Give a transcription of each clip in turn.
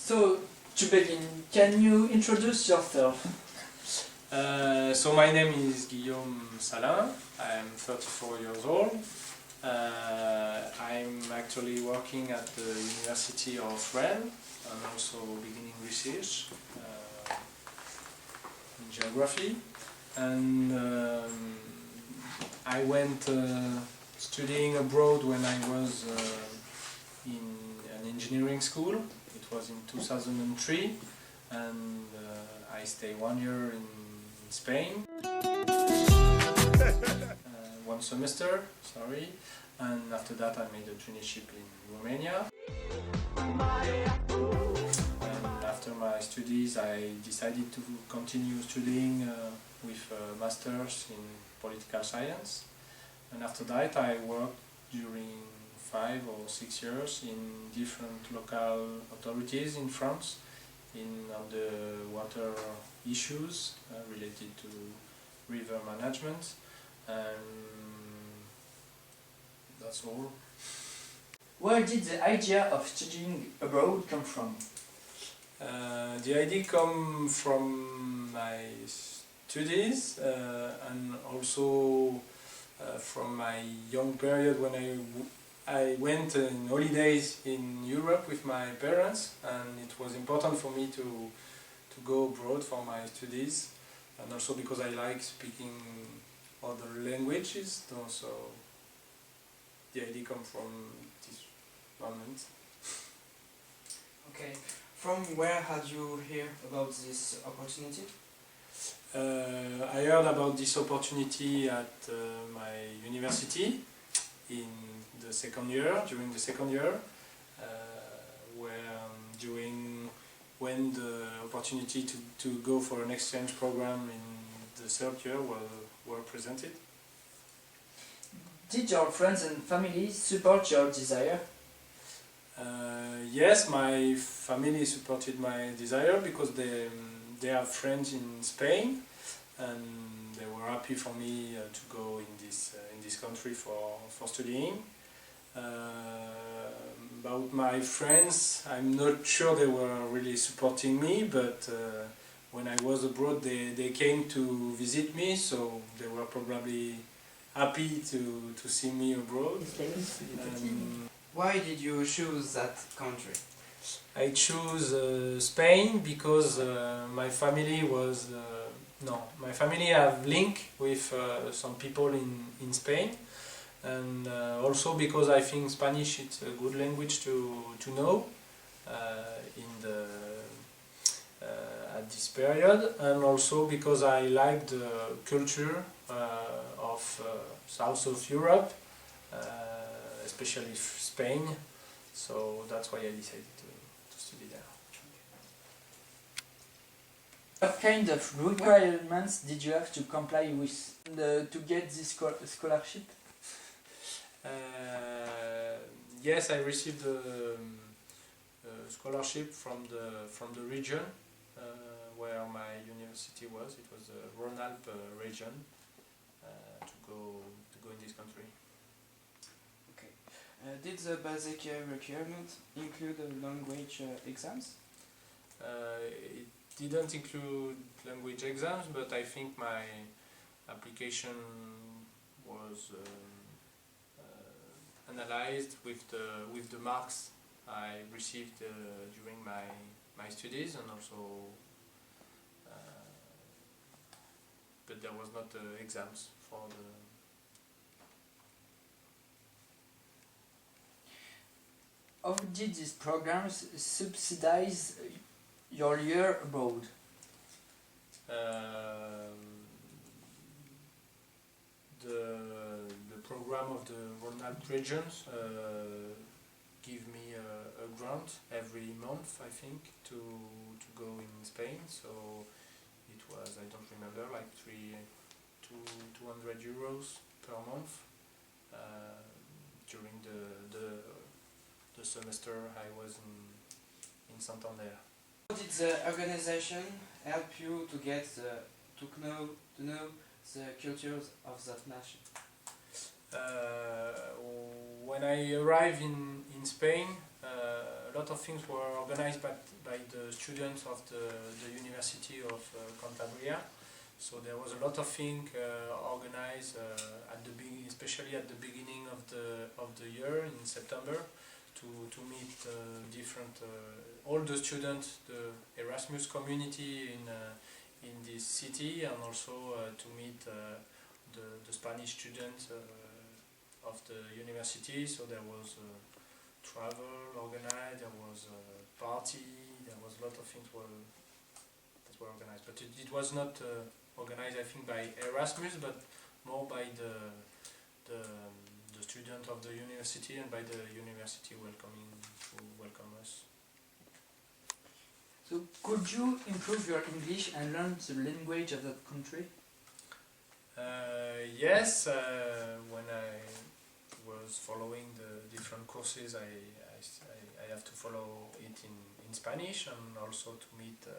So, to begin, can you introduce yourself? So my name is Guillaume Salin, I'm 34 years old. I'm actually working at the University of Rennes and also beginning research in geography. And I went studying abroad when I was in an engineering school. It was in 2003, and I stayed 1 year in Spain, 1 semester, sorry, and after that I made a traineeship in Romania. And after my studies I decided to continue studying with a master's in political science, and after that I worked during 5 or 6 years in different local authorities in France on the water issues related to river management, and that's all. Where did the idea of studying abroad come from? The idea come from my studies and also from my young period when I went on holidays in Europe with my parents, and it was important for me to go abroad for my studies, and also because I like speaking other languages, so the idea comes from this moment. Okay, from where had you heard about this opportunity? I heard about this opportunity at my university in the second year, during the second year, when the opportunity to go for an exchange program in the third year were presented. Did your friends and family support your desire? Yes, my family supported my desire because they have friends in Spain, and they were happy for me to go in this country for studying. About my friends, I'm not sure they were really supporting me, but when I was abroad they came to visit me, so they were probably happy to see me abroad. Why did you choose that country? I chose Spain because my family have link with some people in Spain, and also because I think Spanish is a good language to know at this period, and also because I like the culture of south of Europe, especially Spain, so that's why I decided to study there. What kind of requirements did you have to comply with to get this scholarship? Yes, I received a scholarship from the region where my university was. It was the Rhône-Alpes region to go in this country. Okay. Did the basic requirement include language exams? It didn't include language exams, but I think my application was analyzed with the marks I received during my studies, and also but there was not exams for the. How did these programs subsidize your year abroad? The program of the Rhône-Alpes regions give me a grant every month, I think, to go in Spain. So it was, I don't remember, like 200 euros per month during the semester I was in Santander. How did the organization help you to know the cultures of that nation? When I arrived in Spain, a lot of things were organized by the students of the University of Cantabria. So there was a lot of things organized at the especially at the beginning of the year in September, to meet different all the students, the Erasmus community in this city, and also to meet the Spanish students of the university. So there was travel organized, there was a party, there was a lot of things that were organized, but it was not organized, I think, by Erasmus, but more by the student of the university and by the university welcome us. So could you improve your English and learn the language of that country? Yes, when I was following the different courses, I have to follow it in Spanish, and also to meet to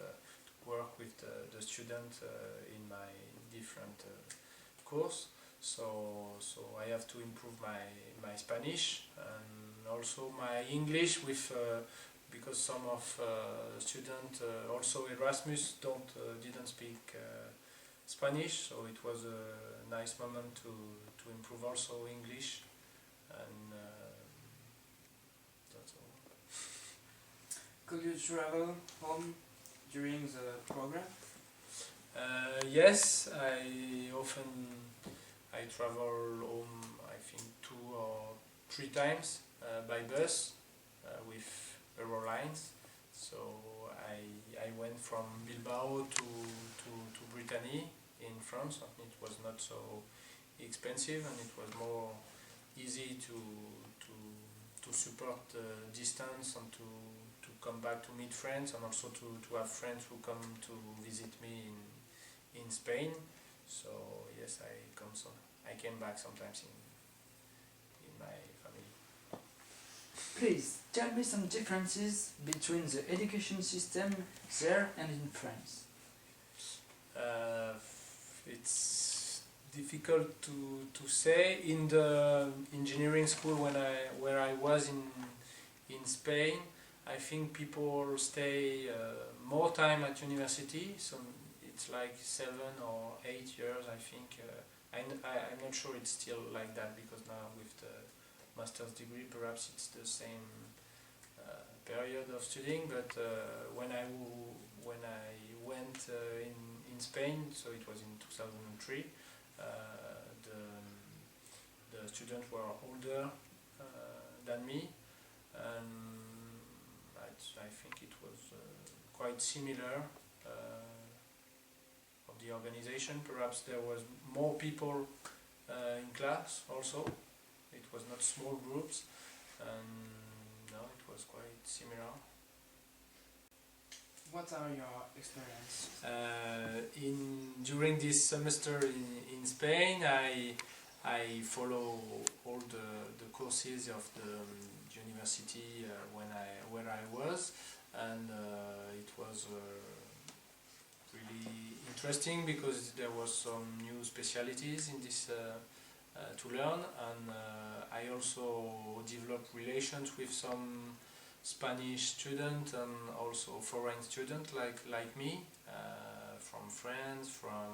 work with the student in my different course. So I have to improve my Spanish and also my English with because some of students also Erasmus didn't speak Spanish, so it was a nice moment to improve also English, and that's all. Could you travel home during the program? Yes, I travel home, I think 2 or 3 times by bus with Eurolines. So I went from Bilbao to Brittany in France, and it was not so expensive, and it was more easy to support the distance and to come back to meet friends, and also to have friends who come to visit me in Spain. So yes, I came back sometimes in my family. Please tell me some differences between the education system there and in France. It's difficult to say. In the engineering school where I was in Spain, I think people stay more time at university. So it's like 7 or 8 years, I think. I'm not sure it's still like that, because now with the master's degree perhaps it's the same period of studying. But when I went in Spain, so it was in 2003, the students were older than me, and I think it was quite similar of the organization. Perhaps there was more people in class also. It was not small groups, and no, it was quite similar. What are your experiences? During this semester in Spain, I follow all the courses of the university where I was, and it was really interesting, because there was some new specialities in this to learn, and I also developed relations with some Spanish students and also foreign students like me, from France, from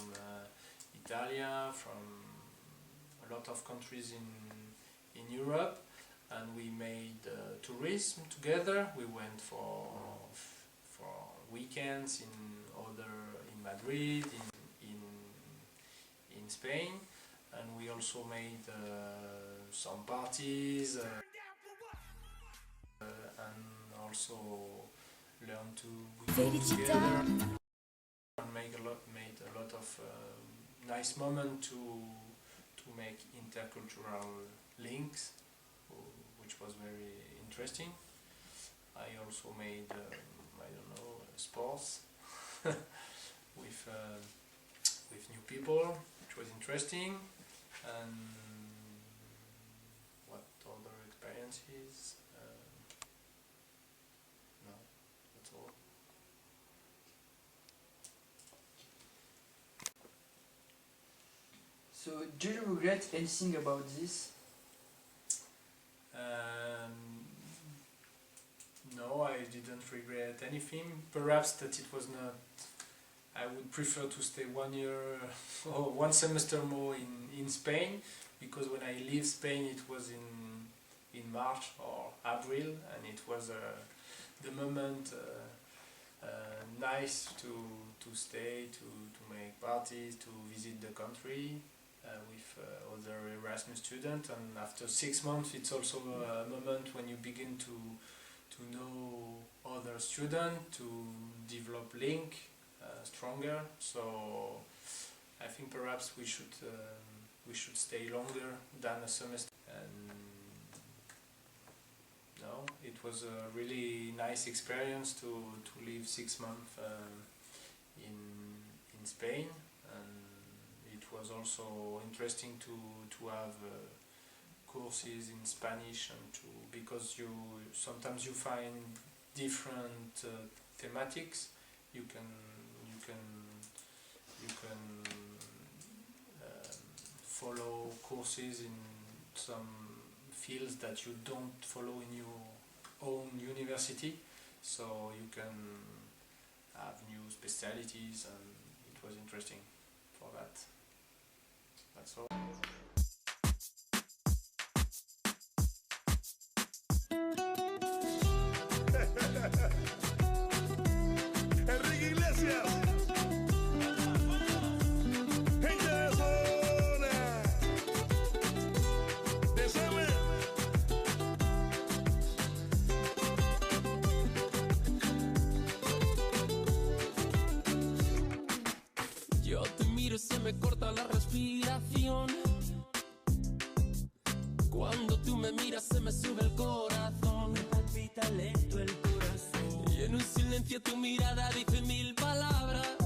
Italy, from a lot of countries in Europe, and we made tourism together. We went for weekends in Madrid, in Spain, and we also made some parties, and also learned to work together, and made a lot of nice moments to make intercultural links, which was very interesting. I also made I don't know, sports with new people, which was interesting. And what other experiences? No, that's all. So do you regret anything about this? No, no, I didn't regret anything. Perhaps that it was not. I would prefer to stay 1 year or 1 semester more in Spain, because when I leave Spain it was in March or April, and it was the moment nice to stay, to make parties, to visit the country with other Erasmus students. And after 6 months it's also a moment when you begin to know other students, to develop link stronger. So I think perhaps we should stay longer than a semester. And no, it was a really nice experience to live 6 months in Spain, and it was also interesting to have courses in Spanish, and because sometimes you find different thematics. You can follow courses in some fields that you don't follow in your own university, so you can have new specialities, and it was interesting for that. That's all. Enrique Iglesias. Gente de zona. De Seme. Yo te miro y se me corta la respiración. Cuando tú me miras se me sube el corazón. Me palpita lento el corazón. Y en un silencio tu mirada dice 1000 palabras.